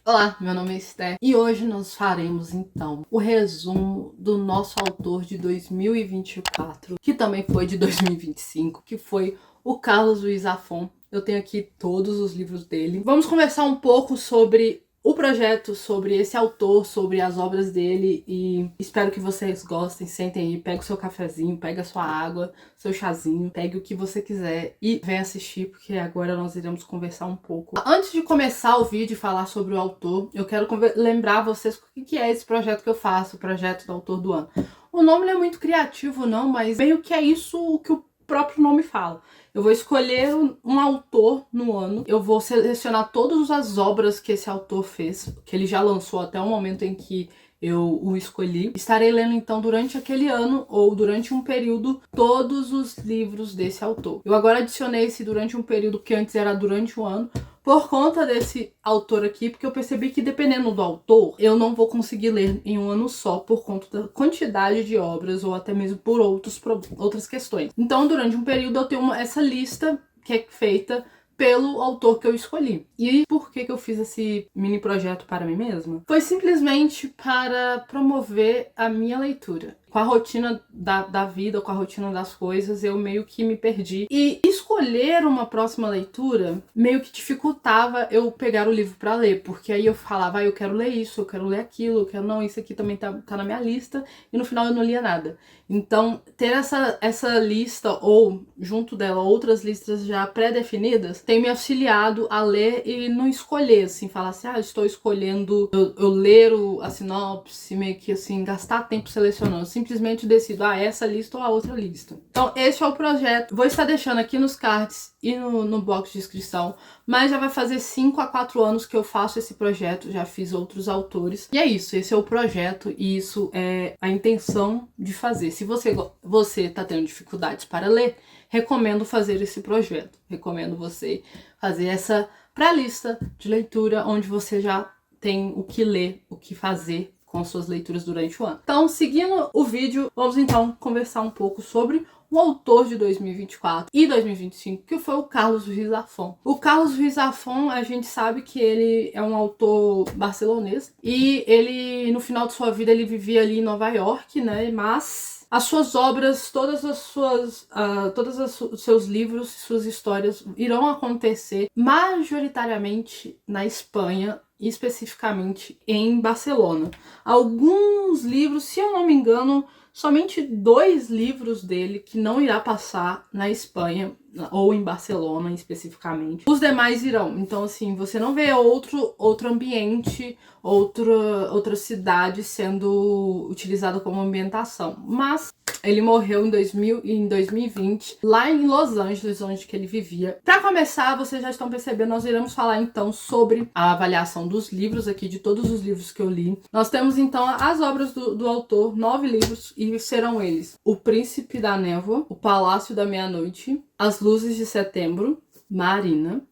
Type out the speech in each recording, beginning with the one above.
Olá, meu nome é Esther e hoje nós faremos então o resumo do nosso autor de 2024, que também foi de 2025, que foi o Carlos Ruiz Zafón. Eu tenho aqui todos os livros dele. Vamos conversar um pouco sobre o projeto, sobre esse autor, sobre as obras dele e espero que vocês gostem. Sentem aí, pega o seu cafezinho, pega a sua água, seu chazinho, pegue o que você quiser e vem assistir, porque agora nós iremos conversar um pouco. Antes de começar o vídeo e falar sobre o autor, eu quero lembrar vocês o que é esse projeto que eu faço, o projeto do autor do ano. O nome não é muito criativo não, mas meio que é isso o que o próprio nome fala. Eu vou escolher um autor no ano, eu vou selecionar todas as obras que esse autor fez, que ele já lançou até o momento em que eu o escolhi. Estarei lendo então durante aquele ano ou durante um período todos os livros desse autor. Eu agora adicionei esse durante um período que antes era durante um ano, por conta desse autor aqui, porque eu percebi que dependendo do autor, eu não vou conseguir ler em um ano só por conta da quantidade de obras ou até mesmo por outras questões. Então, durante um período eu tenho essa lista que é feita pelo autor que eu escolhi. E por que eu fiz esse mini projeto para mim mesma? Foi simplesmente para promover a minha leitura. Com a rotina da vida, com a rotina das coisas, eu meio que me perdi. E escolher uma próxima leitura meio que dificultava eu pegar o livro para ler, porque aí eu falava, eu quero ler isso, eu quero ler aquilo, eu quero, não, isso aqui também tá na minha lista, e no final eu não lia nada. Então, ter essa lista, ou junto dela outras listas já pré-definidas, tem me auxiliado a ler e não escolher, assim, falar assim, eu estou escolhendo, eu ler a sinopse, meio que assim, gastar tempo selecionando. Simplesmente decido, essa lista ou a outra lista. Então, esse é o projeto. Vou estar deixando aqui nos cards e no box de descrição, mas já vai fazer 5 a 4 anos que eu faço esse projeto, já fiz outros autores. E é isso, esse é o projeto e isso é a intenção de fazer. Se você tá tendo dificuldades para ler, recomendo fazer esse projeto. Recomendo você fazer essa pré-lista de leitura, onde você já tem o que ler, o que fazer com suas leituras durante o ano. Então, seguindo o vídeo, vamos então conversar um pouco sobre o autor de 2024 e 2025, que foi o Carlos Ruiz Zafón. O Carlos Ruiz Zafón, a gente sabe que ele é um autor barcelonês e ele, no final de sua vida, ele vivia ali em Nova York, né? Mas as suas obras, todos os seus livros, suas histórias irão acontecer majoritariamente na Espanha, especificamente em Barcelona. Alguns livros, se eu não me engano, somente 2 livros dele que não irá passar na Espanha ou em Barcelona especificamente. Os demais irão. Então, assim, você não vê outro ambiente, outra cidade sendo utilizada como ambientação. Mas ele morreu em 2020, lá em Los Angeles, onde que ele vivia. Para começar, vocês já estão percebendo, nós iremos falar então sobre a avaliação dos livros aqui, de todos os livros que eu li. Nós temos então as obras do autor, 9 livros, e serão eles: O Príncipe da Névoa, O Palácio da Meia-Noite, As Luzes de Setembro, Marina,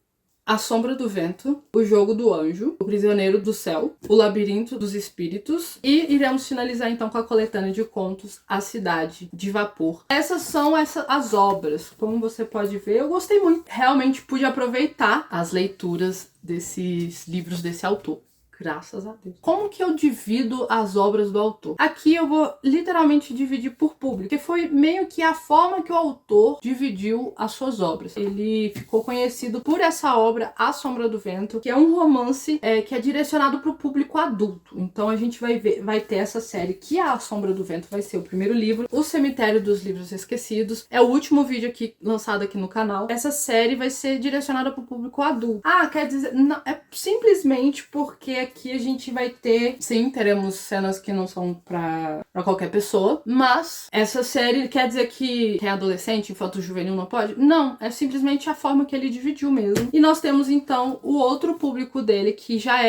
A Sombra do Vento, O Jogo do Anjo, O Prisioneiro do Céu, O Labirinto dos Espíritos e iremos finalizar então com a coletânea de contos A Cidade de Vapor. Essas são as obras. Como você pode ver, eu gostei muito. Realmente pude aproveitar as leituras desses livros desse autor. Graças a Deus. Como que eu divido as obras do autor? Aqui eu vou literalmente dividir por público, que foi meio que a forma que o autor dividiu as suas obras. Ele ficou conhecido por essa obra, A Sombra do Vento, que é um romance que é direcionado para o público adulto. Então a gente vai ter essa série que é A Sombra do Vento, vai ser o primeiro livro. O Cemitério dos Livros Esquecidos é o último vídeo aqui lançado aqui no canal. Essa série vai ser direcionada para o público adulto. Quer dizer, não, é simplesmente porque aqui a gente vai ter, sim, teremos cenas que não são pra qualquer pessoa, mas essa série quer dizer que quem é adolescente, infanto-juvenil não pode? Não, é simplesmente a forma que ele dividiu mesmo. E nós temos então o outro público dele, que já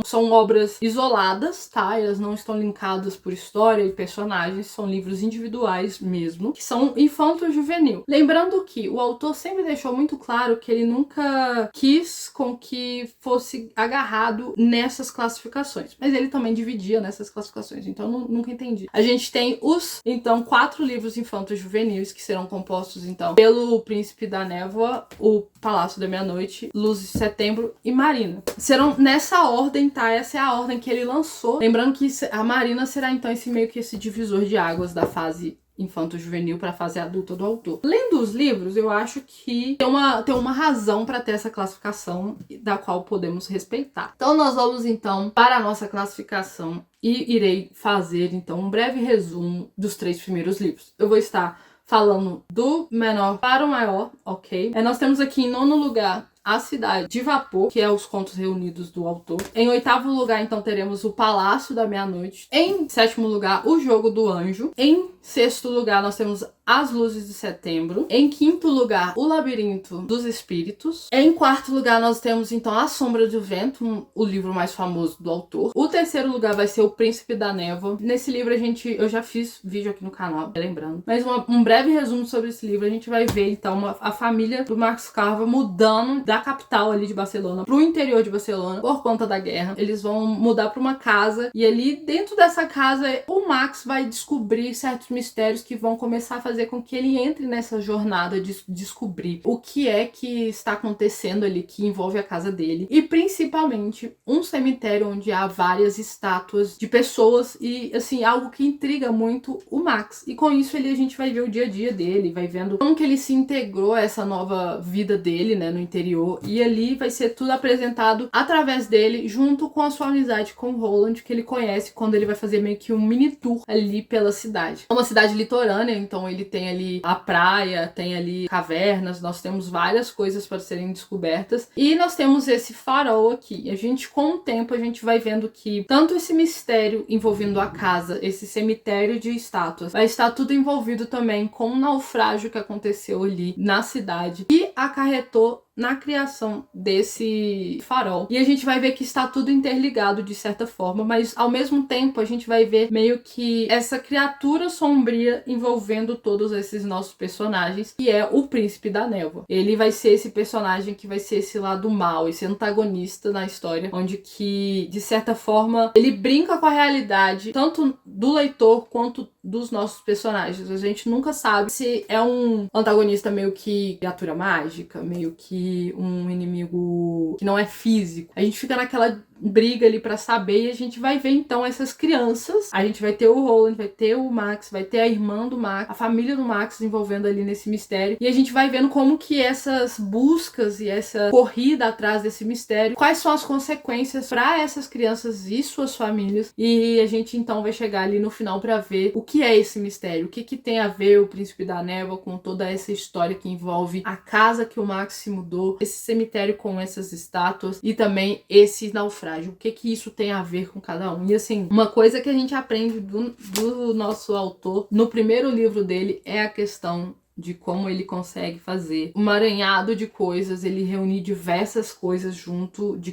são obras isoladas, tá? Elas não estão linkadas por história e personagens, são livros individuais mesmo, que são infanto-juvenil. Lembrando que o autor sempre deixou muito claro que ele nunca quis com que fosse agarrado nessa nessas classificações. Mas ele também dividia nessas classificações, então eu nunca entendi. A gente tem então, 4 livros infantos juvenis que serão compostos, então, pelo Príncipe da Névoa, o Palácio da Meia-Noite, Luzes de Setembro e Marina. Serão nessa ordem, tá? Essa é a ordem que ele lançou. Lembrando que a Marina será, então, esse divisor de águas da fase infanto-juvenil para a fase adulta do autor. Lendo os livros, eu acho que tem uma razão para ter essa classificação da qual podemos respeitar. Então nós vamos então para a nossa classificação e irei fazer então um breve resumo dos 3 primeiros livros. Eu vou estar falando do menor para o maior, ok? Nós temos aqui em 9º lugar A Cidade de Vapor, que é os contos reunidos do autor. Em 8º lugar, então, teremos o Palácio da Meia-Noite. Em 7º lugar, O Jogo do Anjo. Em 6º lugar, nós temos As Luzes de Setembro. Em 5º lugar, O Labirinto dos Espíritos. Em 4º lugar, nós temos, então, A Sombra do Vento, o livro mais famoso do autor. O 3º lugar vai ser O Príncipe da Névoa. Nesse livro, eu já fiz vídeo aqui no canal, lembrando. Mas um breve resumo sobre esse livro, a gente vai ver, então, a família do Max Carver mudando da capital ali de Barcelona pro interior de Barcelona por conta da guerra. Eles vão mudar pra uma casa e ali dentro dessa casa o Max vai descobrir certos mistérios que vão começar a fazer com que ele entre nessa jornada de descobrir o que é que está acontecendo ali que envolve a casa dele e principalmente um cemitério onde há várias estátuas de pessoas e assim algo que intriga muito o Max. E com isso a gente vai ver o dia a dia dele, vai vendo como que ele se integrou a essa nova vida dele, né, no interior. E ali vai ser tudo apresentado através dele, junto com a sua amizade com o Roland, que ele conhece quando ele vai fazer meio que um mini tour ali pela cidade. É uma cidade litorânea, então ele tem ali a praia, tem ali cavernas, nós temos várias coisas para serem descobertas. E nós temos esse farol aqui. A gente, com o tempo, a gente vai vendo que tanto esse mistério envolvendo a casa, esse cemitério de estátuas, vai estar tudo envolvido também com um naufrágio que aconteceu ali na cidade e acarretou na criação desse farol. E a gente vai ver que está tudo interligado de certa forma, mas ao mesmo tempo a gente vai ver meio que essa criatura sombria envolvendo todos esses nossos personagens, que é o Príncipe da Névoa. Ele vai ser esse personagem que vai ser esse lado mal, esse antagonista na história, onde que, de certa forma, ele brinca com a realidade, tanto do leitor quanto dos nossos personagens. A gente nunca sabe se é um antagonista meio que criatura mágica, meio que um inimigo que não é físico. A gente fica naquela briga ali pra saber e a gente vai ver então essas crianças. A gente vai ter o Roland, vai ter o Max, vai ter a irmã do Max, a família do Max envolvendo ali nesse mistério. E a gente vai vendo como que essas buscas e essa corrida atrás desse mistério, quais são as consequências para essas crianças e suas famílias. E a gente então vai chegar ali no final pra ver o que é esse mistério, o que tem a ver o Príncipe da Névoa com toda essa história que envolve a casa que o Max se mudou, esse cemitério com essas estátuas e também esse naufrágio. O que isso tem a ver com cada um. E assim, uma coisa que a gente aprende do nosso autor no primeiro livro dele é a questão de como ele consegue fazer um emaranhado de coisas, ele reunir diversas coisas junto de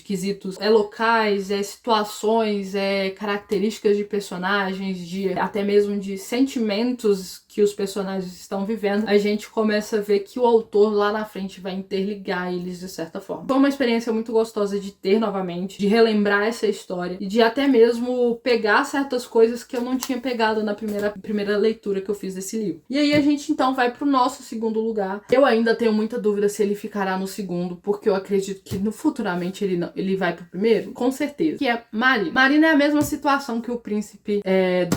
quesitos locais, situações, características de personagens, até mesmo de sentimentos que os personagens estão vivendo. A gente começa a ver que o autor lá na frente vai interligar eles de certa forma. Foi uma experiência muito gostosa de ter novamente, de relembrar essa história e de até mesmo pegar certas coisas que eu não tinha pegado na primeira leitura que eu fiz desse livro. E aí a gente então vai pro nosso segundo lugar. Eu ainda tenho muita dúvida se ele ficará no segundo, porque eu acredito que futuramente ele vai pro primeiro, com certeza, que é Marina. Marina é a mesma situação que o Príncipe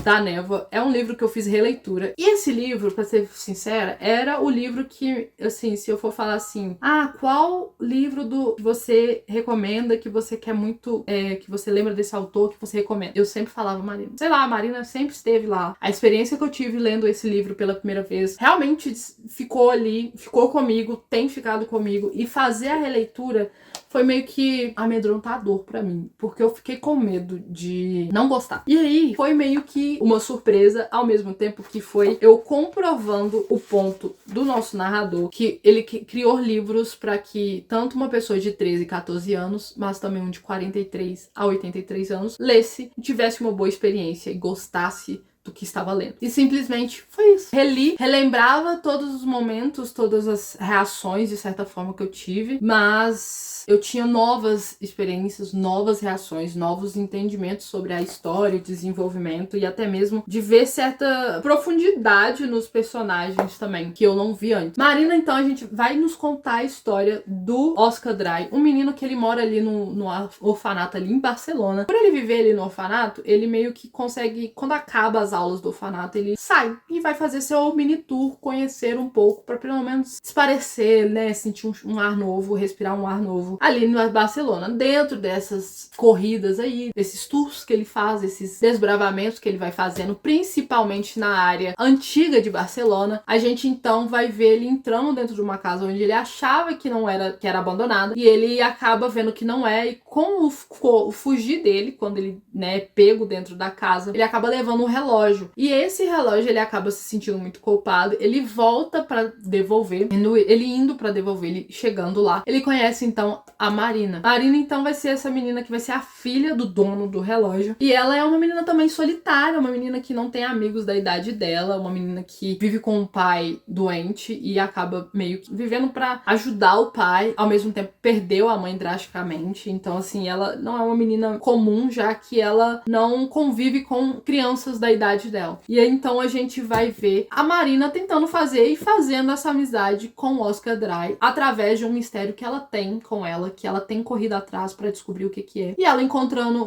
da Névoa. É um livro que eu fiz releitura. E esse livro, pra ser sincera, era o livro que, assim, se eu for falar assim, qual livro que você recomenda, que você quer muito, que você lembra desse autor, que você recomenda? Eu sempre falava Marina. Sei lá, a Marina sempre esteve lá. A experiência que eu tive lendo esse livro pela primeira vez realmente ficou ali, ficou comigo, tem ficado comigo. E fazer a releitura foi meio que amedrontador pra mim, porque eu fiquei com medo de não gostar. E aí foi meio que uma surpresa, ao mesmo tempo que foi eu comprovando o ponto do nosso narrador, que ele criou livros para que tanto uma pessoa de 13 e 14 anos, mas também um de 43 a 83 anos, lesse, tivesse uma boa experiência e gostasse do que estava lendo. E simplesmente foi isso. Reli, relembrava todos os momentos, todas as reações, de certa forma, que eu tive, mas eu tinha novas experiências, novas reações, novos entendimentos sobre a história, o desenvolvimento e até mesmo de ver certa profundidade nos personagens também, que eu não vi antes. Marina, então, a gente vai nos contar a história do Oscar Dry, um menino que ele mora ali no orfanato ali em Barcelona. Por ele viver ali no orfanato, ele meio que consegue, quando acaba as aulas do orfanato, ele sai e vai fazer seu mini tour, conhecer um pouco, para pelo menos esparecer, né, sentir um ar novo, respirar um ar novo ali no Barcelona. Dentro dessas corridas aí, desses tours que ele faz, esses desbravamentos que ele vai fazendo, principalmente na área antiga de Barcelona, a gente então vai ver ele entrando dentro de uma casa onde ele achava que não era, que era abandonada, e ele acaba vendo que não é, e com o fugir dele, quando ele, né, é pego dentro da casa, ele acaba levando um relógio, e esse relógio ele acaba se sentindo muito culpado, ele volta pra devolver, ele indo pra devolver, ele chegando lá, ele conhece então a Marina. Marina então vai ser essa menina que vai ser a filha do dono do relógio, e ela é uma menina também solitária, uma menina que não tem amigos da idade dela, uma menina que vive com um pai doente e acaba meio que vivendo pra ajudar o pai, ao mesmo tempo perdeu a mãe drasticamente, então assim, ela não é uma menina comum, já que ela não convive com crianças da idade dela. E aí, então a gente vai ver a Marina tentando fazer e fazendo essa amizade com o Oscar Dry através de um mistério que ela tem com ela, que ela tem corrido atrás pra descobrir o que é. E ela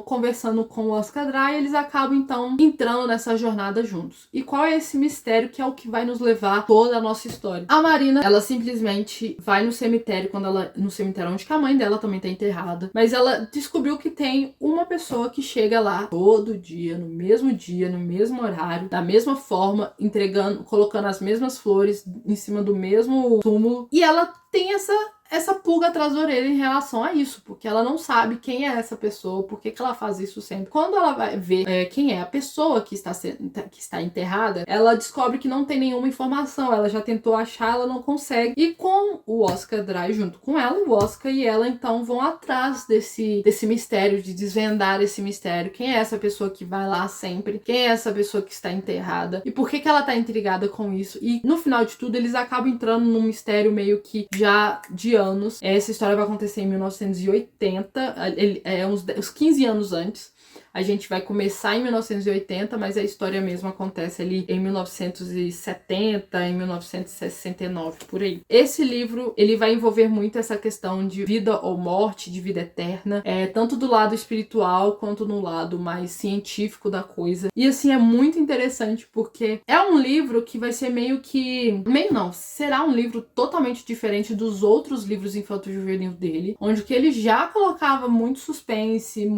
conversando com o Oscar Dry, eles acabam então entrando nessa jornada juntos. E qual é esse mistério que é o que vai nos levar toda a nossa história? A Marina, ela simplesmente vai no cemitério, no cemitério onde que a mãe dela também tá enterrada, mas ela descobriu que tem uma pessoa que chega lá todo dia, no mesmo horário, da mesma forma, colocando as mesmas flores em cima do mesmo túmulo, e ela tem essa pulga atrás da orelha em relação a isso, porque ela não sabe quem é essa pessoa, por que ela faz isso sempre. Quando ela vai ver quem é a pessoa que está enterrada, ela descobre que não tem nenhuma informação, ela já tentou achar, ela não consegue, e com o Oscar Dry junto com ela, o Oscar e ela então vão atrás desse mistério, de desvendar esse mistério, quem é essa pessoa que vai lá sempre, quem é essa pessoa que está enterrada, e por que ela está intrigada com isso, e no final de tudo eles acabam entrando num mistério meio que já de anos. Essa história vai acontecer em 1980, uns 15 anos antes. A gente vai começar em 1980, mas a história mesmo acontece ali em 1970, em 1969, por aí. Esse livro, ele vai envolver muito essa questão de vida ou morte, de vida eterna, tanto do lado espiritual quanto no lado mais científico da coisa. E assim, é muito interessante porque é um livro que vai ser será um livro totalmente diferente dos outros livros infanto-juvenil dele, onde que ele já colocava muito suspense,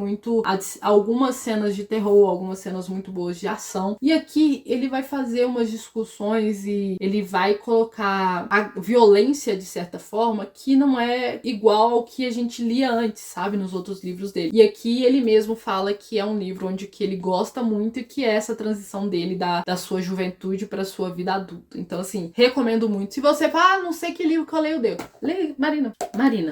algumas cenas de terror, algumas cenas muito boas de ação. E aqui ele vai fazer umas discussões e ele vai colocar a violência, de certa forma, que não é igual ao que a gente lia antes, sabe? Nos outros livros dele. E aqui ele mesmo fala que é um livro onde que ele gosta muito e que é essa transição dele da sua juventude para sua vida adulta. Então, assim, recomendo muito. Se você fala, não sei que livro que eu leio dele, leia Marina.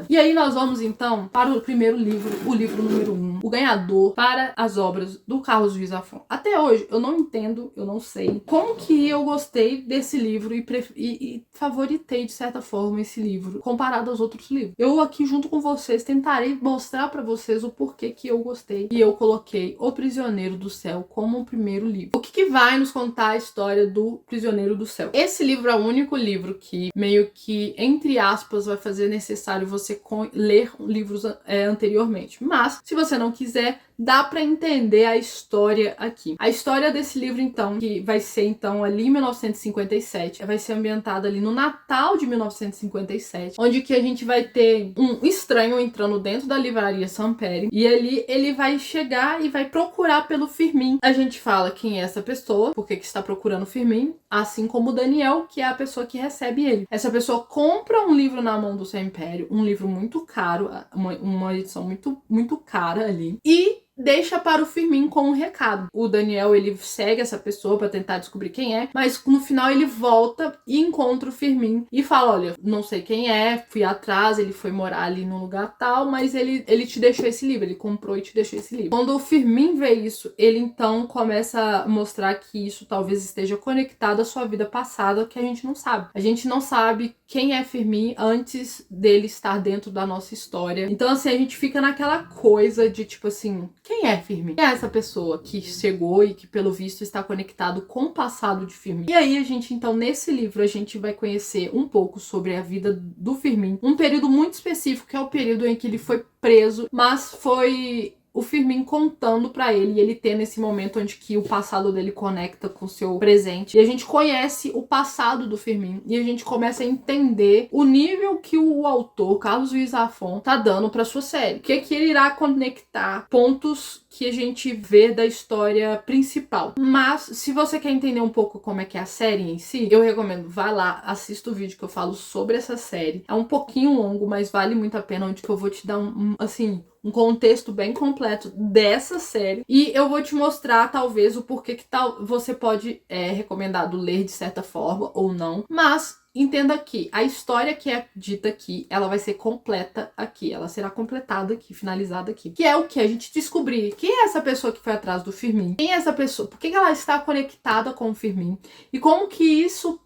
E aí nós vamos, então, para o primeiro livro, o livro número 1, O Ganhador, para as obras do Carlos Ruiz Zafón. Até hoje, eu não entendo, eu não sei como que eu gostei desse livro e favoritei, de certa forma, esse livro, comparado aos outros livros. Eu aqui, junto com vocês, tentarei mostrar para vocês o porquê que eu gostei. E eu coloquei O Prisioneiro do Céu como o primeiro livro. O que vai nos contar a história do Prisioneiro do Céu? Esse livro é o único livro que, meio que, entre aspas, vai fazer necessário você ler livros anteriormente. Mas, se você não quiser, dá pra entender a história aqui. A história desse livro, então, que vai ser, então, ali em 1957, vai ser ambientada ali no Natal de 1957, onde que a gente vai ter um estranho entrando dentro da livraria Samperi, e ali ele vai chegar e vai procurar pelo Firmin. A gente fala quem é essa pessoa, por que está procurando o Firmin, assim como o Daniel, que é a pessoa que recebe ele. Essa pessoa compra um livro na mão do seu império, um livro muito caro, uma edição muito, muito cara ali, e deixa para o Firmin com um recado. O Daniel, ele segue essa pessoa para tentar descobrir quem é, mas no final ele volta e encontra o Firmin e fala: olha, não sei quem é, fui atrás, ele foi morar ali num lugar tal, mas ele te deixou esse livro, ele comprou e te deixou esse livro. Quando o Firmin vê isso, ele então começa a mostrar que isso talvez esteja conectado à sua vida passada, que a gente não sabe. A gente não sabe quem é Firmin antes dele estar dentro da nossa história. Então, assim, a gente fica naquela coisa de, tipo assim, quem é Firmin? Quem é essa pessoa que chegou e que, pelo visto, está conectado com o passado de Firmin? E aí, a gente, então, nesse livro, a gente vai conhecer um pouco sobre a vida do Firmin. Um período muito específico, que é o período em que ele foi preso, mas foi o Firmin contando pra ele, e ele tendo esse momento onde que o passado dele conecta com o seu presente. E a gente conhece o passado do Firmin, e a gente começa a entender o nível que o autor, Carlos Ruiz Zafón, tá dando pra sua série. O que que ele irá conectar pontos que a gente vê da história principal. Mas, se você quer entender um pouco como é que é a série em si, eu recomendo, vai lá, assista o vídeo que eu falo sobre essa série. É um pouquinho longo, mas vale muito a pena, onde que eu vou te dar um contexto bem completo dessa série. E eu vou te mostrar, talvez, o porquê que você pode recomendado ler de certa forma ou não. Mas entenda que a história que é dita aqui, ela vai ser completa aqui. Ela será completada aqui, finalizada aqui. Que é o que? A gente descobrir quem é essa pessoa que foi atrás do Firmin. Quem é essa pessoa? Por que ela está conectada com o Firmin? E como que isso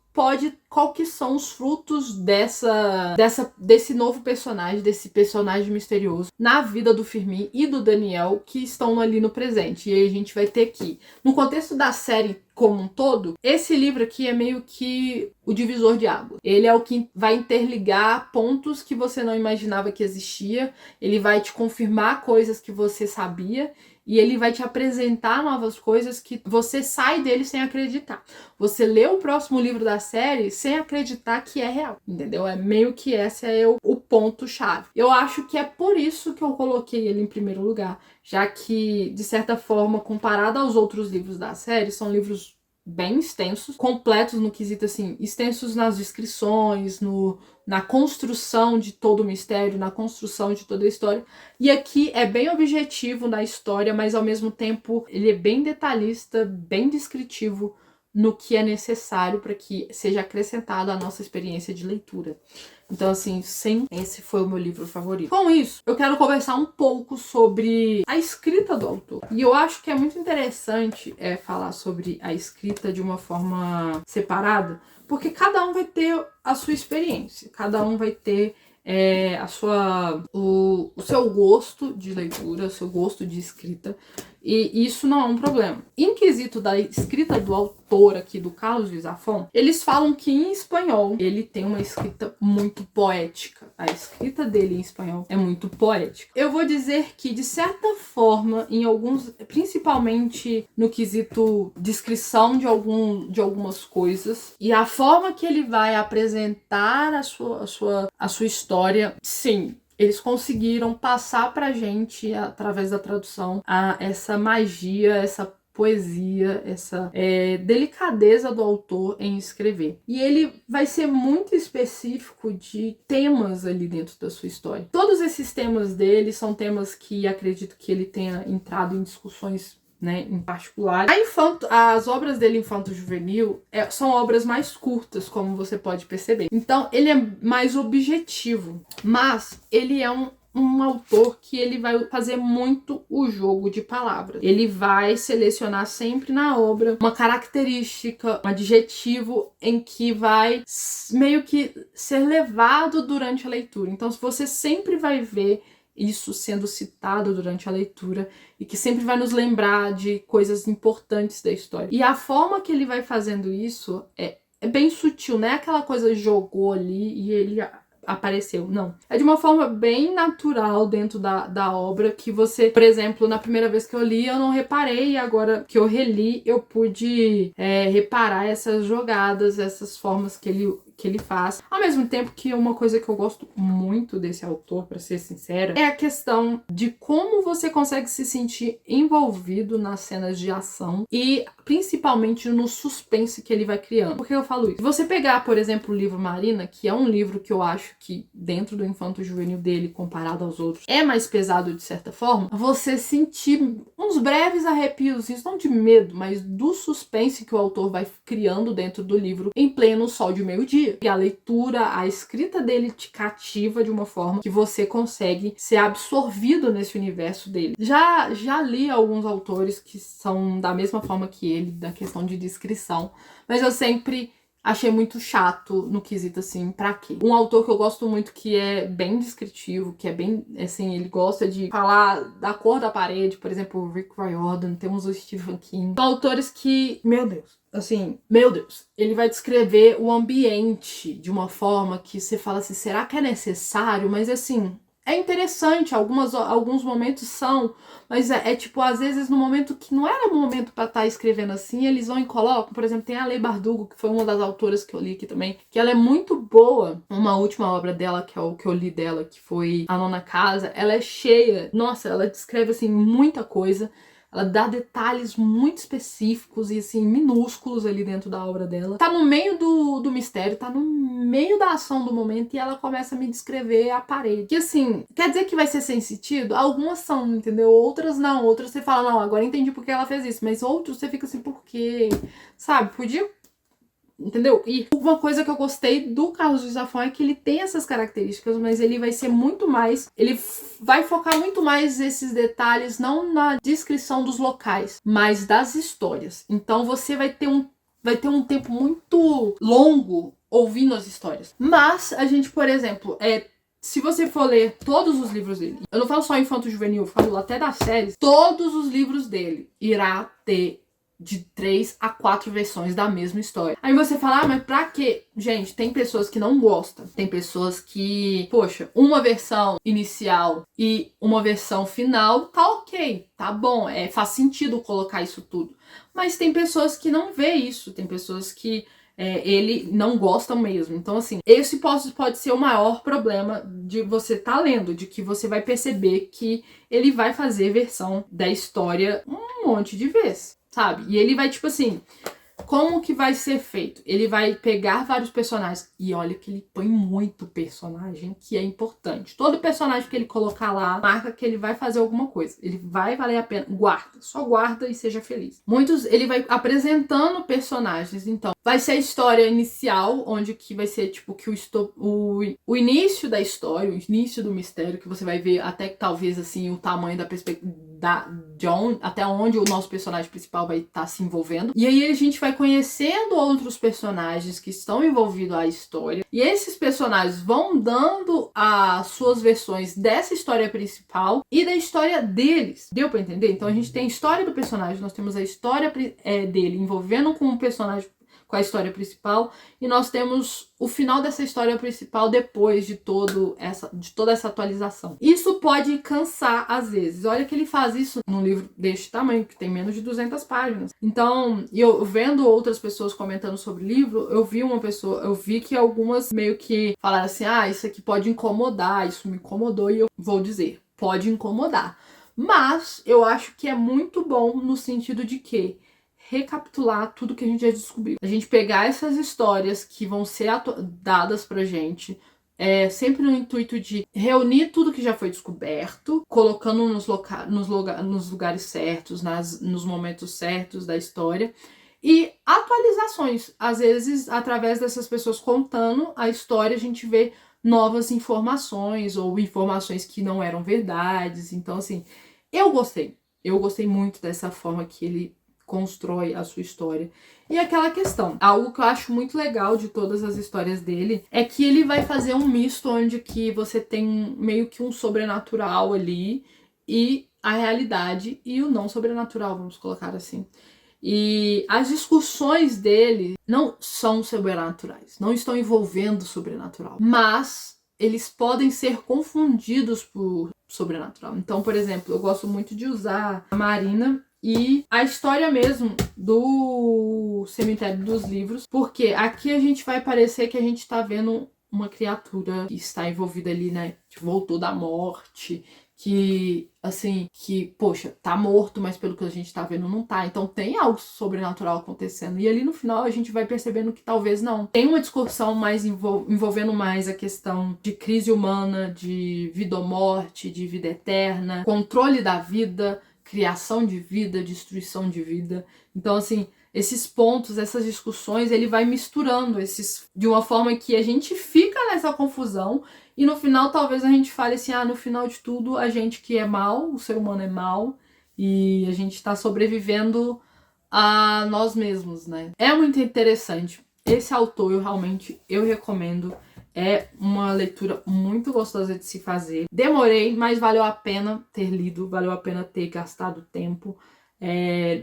qual que são os frutos desse novo personagem, desse personagem misterioso na vida do Firmin e do Daniel, que estão ali no presente. E aí a gente vai ter que, no contexto da série como um todo, esse livro aqui é meio que o divisor de água. Ele é o que vai interligar pontos que você não imaginava que existia, ele vai te confirmar coisas que você sabia, e ele vai te apresentar novas coisas que você sai dele sem acreditar. Você lê o próximo livro da série sem acreditar que é real, entendeu? É meio que esse é o ponto-chave. Eu acho que é por isso que eu coloquei ele em primeiro lugar, já que, de certa forma, comparado aos outros livros da série, são livros bem extensos, completos no quesito, assim, extensos nas descrições, na construção de todo o mistério, na construção de toda a história. E aqui é bem objetivo na história, mas ao mesmo tempo ele é bem detalhista, bem descritivo no que é necessário para que seja acrescentado à nossa experiência de leitura. Então, assim, esse foi o meu livro favorito. Com isso, eu quero conversar um pouco sobre a escrita do autor. E eu acho que é muito interessante falar sobre a escrita de uma forma separada, porque cada um vai ter a sua experiência, cada um vai ter o seu gosto de leitura, o seu gosto de escrita, e isso não é um problema. Em quesito da escrita do autor aqui, do Carlos Ruiz Zafón, eles falam que em espanhol ele tem uma escrita muito poética. A escrita dele em espanhol é muito poética. Eu vou dizer que, de certa forma, em alguns, principalmente no quesito descrição de algumas coisas, e a forma que ele vai apresentar a sua história, sim, eles conseguiram passar pra gente, através da tradução, essa magia, essa poesia, essa delicadeza do autor em escrever. E ele vai ser muito específico de temas ali dentro da sua história. Todos esses temas dele são temas que acredito que ele tenha entrado em discussões, né, em particular. As obras dele infanto-juvenil são obras mais curtas, como você pode perceber. Então, ele é mais objetivo, mas ele é um autor que ele vai fazer muito o jogo de palavras. Ele vai selecionar sempre na obra uma característica, um adjetivo em que vai meio que ser levado durante a leitura. Então, você sempre vai ver isso sendo citado durante a leitura e que sempre vai nos lembrar de coisas importantes da história. E a forma que ele vai fazendo isso é bem sutil, não é aquela coisa jogou ali e ele apareceu, não. É de uma forma bem natural dentro da obra que você, por exemplo, na primeira vez que eu li eu não reparei, e agora que eu reli eu pude reparar essas jogadas, essas formas que que ele faz. Ao mesmo tempo que uma coisa que eu gosto muito desse autor, pra ser sincera, é a questão de como você consegue se sentir envolvido nas cenas de ação e principalmente no suspense que ele vai criando. Por que eu falo isso? Se você pegar, por exemplo, o livro Marina, que é um livro que eu acho que dentro do infanto-juvenil dele, comparado aos outros, é mais pesado de certa forma, você sentir uns breves arrepios, não de medo, mas do suspense que o autor vai criando dentro do livro em pleno sol de meio-dia. E a leitura, a escrita dele te cativa de uma forma que você consegue ser absorvido nesse universo dele. Já li alguns autores que são da mesma forma que ele, da questão de descrição, mas eu sempre achei muito chato no quesito assim, pra quê? Um autor que eu gosto muito que é bem descritivo, que é bem, assim, ele gosta de falar da cor da parede, por exemplo, o Rick Riordan, temos o Stephen King. São autores que, meu Deus, assim, meu Deus, ele vai descrever o ambiente de uma forma que você fala assim, será que é necessário? Mas assim, é interessante, alguns momentos são, mas tipo, às vezes no momento que não era o momento pra estar escrevendo assim, eles vão e colocam. Por exemplo, tem a Leigh Bardugo, que foi uma das autoras que eu li aqui também, que ela é muito boa. Uma última obra dela, que é o que eu li dela, que foi A Nona Casa, ela é cheia, nossa, ela descreve assim muita coisa. Ela dá detalhes muito específicos e, assim, minúsculos ali dentro da obra dela. Tá no meio do mistério, tá no meio da ação do momento e ela começa a me descrever a parede. Que, assim, quer dizer que vai ser sem sentido? Algumas são, entendeu? Outras não. Outras você fala, não, agora entendi porque ela fez isso. Mas outros você fica assim, por quê? Sabe? Podia... Entendeu? E uma coisa que eu gostei do Carlos Luiz Zafón é que ele tem essas características, mas ele vai ser muito mais... Ele vai focar muito mais esses detalhes, não na descrição dos locais, mas das histórias. Então você vai ter um tempo muito longo ouvindo as histórias. Mas a gente, por exemplo, se você for ler todos os livros dele, eu não falo só infanto-juvenil, eu falo até das séries, todos os livros dele irá ter de 3 a 4 versões da mesma história. Aí você fala, mas pra quê? Gente, tem pessoas que não gostam. Tem pessoas que, poxa, uma versão inicial e uma versão final, tá ok, tá bom, faz sentido colocar isso tudo. Mas tem pessoas que não vê isso, tem pessoas que ele não gosta mesmo. Então, assim, esse pode ser o maior problema de você tá lendo, de que você vai perceber que ele vai fazer versão da história um monte de vezes. Sabe? E ele vai, tipo assim, como que vai ser feito? Ele vai pegar vários personagens. E olha que ele põe muito personagem, que é importante. Todo personagem que ele colocar lá, marca que ele vai fazer alguma coisa. Ele vai valer a pena. Guarda. Só guarda e seja feliz. Muitos, ele vai apresentando personagens. Então, vai ser a história inicial, onde que vai ser, tipo, que o início da história, o início do mistério, que você vai ver até que talvez, assim, o tamanho da perspectiva até onde o nosso personagem principal vai estar se envolvendo. E aí a gente vai conhecendo outros personagens que estão envolvidos à história. E esses personagens vão dando as suas versões dessa história principal e da história deles. Deu pra entender? Então a gente tem a história do personagem, nós temos a história dele envolvendo com o personagem, com a história principal, e nós temos o final dessa história principal depois de toda essa atualização. Isso pode cansar às vezes. Olha que ele faz isso num livro deste tamanho, que tem menos de 200 páginas. Então, eu vendo outras pessoas comentando sobre o livro, eu vi que algumas meio que falaram assim, isso aqui pode incomodar, isso me incomodou, e eu vou dizer, pode incomodar. Mas eu acho que é muito bom no sentido de que recapitular tudo que a gente já descobriu. A gente pegar essas histórias que vão ser dadas pra gente, sempre no intuito de reunir tudo que já foi descoberto, colocando nos lugares certos, nos momentos certos da história, e atualizações. Às vezes, através dessas pessoas contando a história, a gente vê novas informações, ou informações que não eram verdades. Então, assim, eu gostei muito dessa forma que ele constrói a sua história. E aquela questão, algo que eu acho muito legal de todas as histórias dele, é que ele vai fazer um misto onde que você tem meio que um sobrenatural ali, e a realidade e o não sobrenatural, vamos colocar assim. E as discussões dele não são sobrenaturais, não estão envolvendo sobrenatural, mas eles podem ser confundidos por sobrenatural. Então, por exemplo, eu gosto muito de usar a Marina e a história mesmo do Cemitério dos Livros, porque aqui a gente vai parecer que a gente tá vendo uma criatura que está envolvida ali, né, que voltou da morte, que, assim, que, poxa, tá morto, mas pelo que a gente tá vendo não tá, então tem algo sobrenatural acontecendo, e ali no final a gente vai percebendo que talvez não. Tem uma discussão mais envolvendo mais a questão de crise humana, de vida ou morte, de vida eterna, controle da vida, criação de vida, destruição de vida. Então, assim, esses pontos, essas discussões, ele vai misturando esses de uma forma que a gente fica nessa confusão e no final talvez a gente fale assim, no final de tudo a gente que é mal, o ser humano é mal e a gente está sobrevivendo a nós mesmos, né? É muito interessante. Esse autor eu recomendo. É uma leitura muito gostosa de se fazer. Demorei, mas valeu a pena ter lido, valeu a pena ter gastado tempo.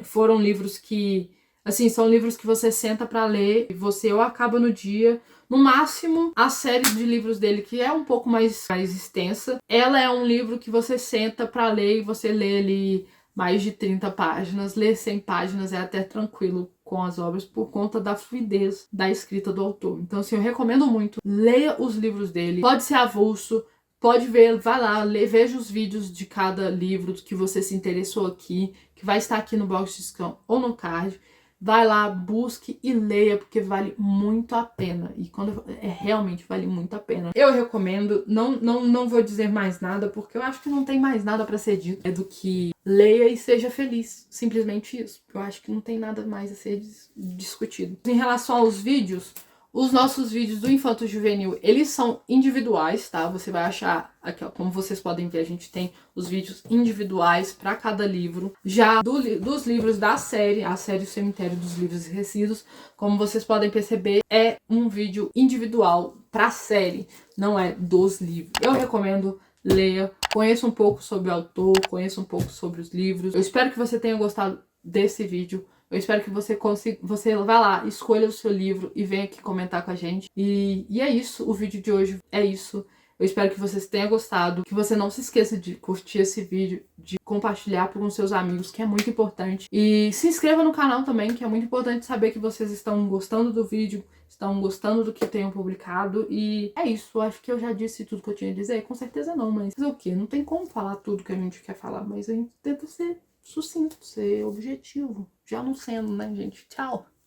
Foram livros que, assim, são livros que você senta pra ler e você ou acaba no dia. No máximo, a série de livros dele, que é um pouco mais extensa, ela é um livro que você senta pra ler e você lê ali mais de 30 páginas. Ler 100 páginas é até tranquilo com as obras por conta da fluidez da escrita do autor. Então, assim, eu recomendo muito. Leia os livros dele. Pode ser avulso, pode ver, vai lá, veja os vídeos de cada livro que você se interessou aqui, que vai estar aqui no box de descrição ou no card. Vai lá, busque e leia, porque vale muito a pena. E quando realmente vale muito a pena. Eu recomendo, não vou dizer mais nada, porque eu acho que não tem mais nada pra ser dito. É do que leia e seja feliz. Simplesmente isso. Eu acho que não tem nada mais a ser discutido. Em relação aos vídeos, os nossos vídeos do Infanto Juvenil, eles são individuais, tá? Você vai achar aqui, ó, como vocês podem ver, a gente tem os vídeos individuais para cada livro. Já dos livros da série, a série Cemitério dos Livros e Resíduos, como vocês podem perceber, é um vídeo individual para a série, não é dos livros. Eu recomendo, leia, conheça um pouco sobre o autor, conheça um pouco sobre os livros. Eu espero que você tenha gostado desse vídeo. Eu espero que você consiga, você vá lá, escolha o seu livro e venha aqui comentar com a gente. E é isso, o vídeo de hoje é isso. Eu espero que vocês tenham gostado, que você não se esqueça de curtir esse vídeo, de compartilhar com seus amigos, que é muito importante. E se inscreva no canal também, que é muito importante saber que vocês estão gostando do vídeo, estão gostando do que eu tenho publicado. E é isso, acho que eu já disse tudo que eu tinha a dizer. Com certeza não, mas fazer o quê? Não tem como falar tudo que a gente quer falar, mas a gente tenta ser sucinto, ser objetivo. Já não sendo, né, gente? Tchau!